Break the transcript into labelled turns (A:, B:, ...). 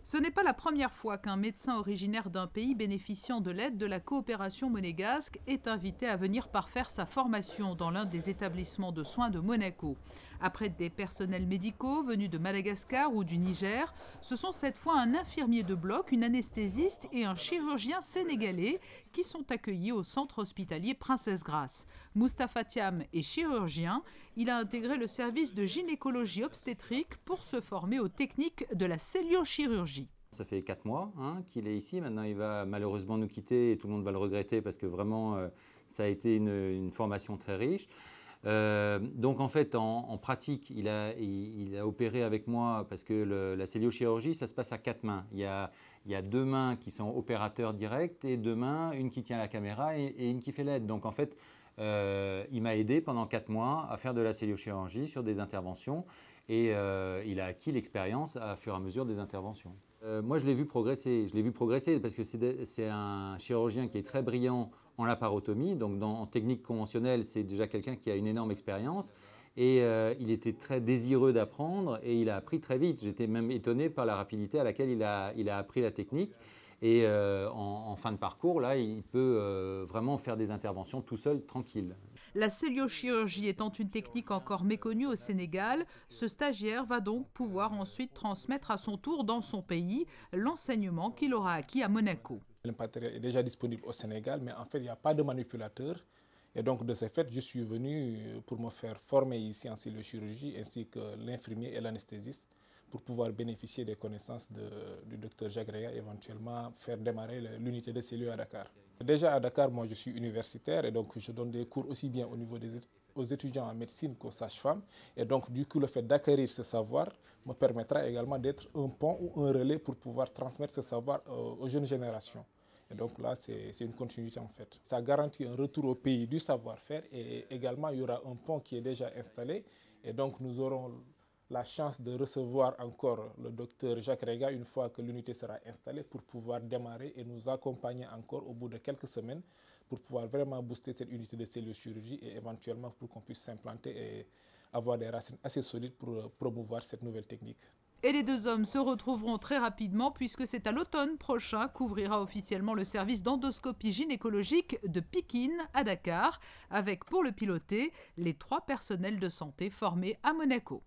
A: Ce n'est pas la première fois qu'un médecin originaire d'un pays bénéficiant de l'aide de la coopération monégasque est invité à venir parfaire sa formation dans l'un des établissements de soins de Monaco. Après des personnels médicaux venus de Madagascar ou du Niger, ce sont cette fois un infirmier de bloc, une anesthésiste et un chirurgien sénégalais qui sont accueillis au centre hospitalier Princesse Grace. Moustapha Thiam est chirurgien. Il a intégré le service de gynécologie obstétrique pour se former aux techniques de la celliochirurgie.
B: Ça fait 4 mois qu'il est ici. Maintenant, il va malheureusement nous quitter et tout le monde va le regretter parce que vraiment, ça a été une formation très riche. Donc en fait, en pratique, il a opéré avec moi parce que la celliochirurgie, ça se passe à 4 mains. Il y a 2 mains qui sont opérateurs directs et 2 mains, une qui tient la caméra et une qui fait l'aide. Donc en fait, il m'a aidé pendant 4 mois à faire de la celliochirurgie sur des interventions et il a acquis l'expérience à fur et à mesure des interventions. Moi, je l'ai vu progresser parce que c'est un chirurgien qui est très brillant en laparotomie. Donc, en technique conventionnelle, c'est déjà quelqu'un qui a une énorme expérience. Et il était très désireux d'apprendre et il a appris très vite. J'étais même étonné par la rapidité à laquelle il a appris la technique. Et en fin de parcours, là, il peut vraiment faire des interventions tout seul, tranquille.
A: La celliochirurgie étant une technique encore méconnue au Sénégal, ce stagiaire va donc pouvoir ensuite transmettre à son tour dans son pays l'enseignement qu'il aura acquis à Monaco.
C: Le matériel est déjà disponible au Sénégal, mais en fait, il n'y a pas de manipulateur. Et donc, de ce fait, je suis venu pour me faire former ici en celliochirurgie, ainsi que l'infirmier et l'anesthésiste, pour pouvoir bénéficier des connaissances du docteur Jacques Reya et éventuellement faire démarrer l'unité de cellio à Dakar. Déjà à Dakar, moi je suis universitaire et donc je donne des cours aussi bien au niveau aux étudiants en médecine qu'aux sages-femmes. Et donc du coup, le fait d'acquérir ce savoir me permettra également d'être un pont ou un relais pour pouvoir transmettre ce savoir aux jeunes générations. Et donc là, c'est une continuité en fait. Ça garantit un retour au pays du savoir-faire et également il y aura un pont qui est déjà installé. Et donc nous aurons la chance de recevoir encore le docteur Jacques Reya une fois que l'unité sera installée pour pouvoir démarrer et nous accompagner encore au bout de quelques semaines pour pouvoir vraiment booster cette unité de celliochirurgie et éventuellement pour qu'on puisse s'implanter et avoir des racines assez solides pour promouvoir cette nouvelle technique.
A: Et les deux hommes se retrouveront très rapidement puisque c'est à l'automne prochain qu'ouvrira officiellement le service d'endoscopie gynécologique de Pikine à Dakar, avec pour le piloter les 3 personnels de santé formés à Monaco.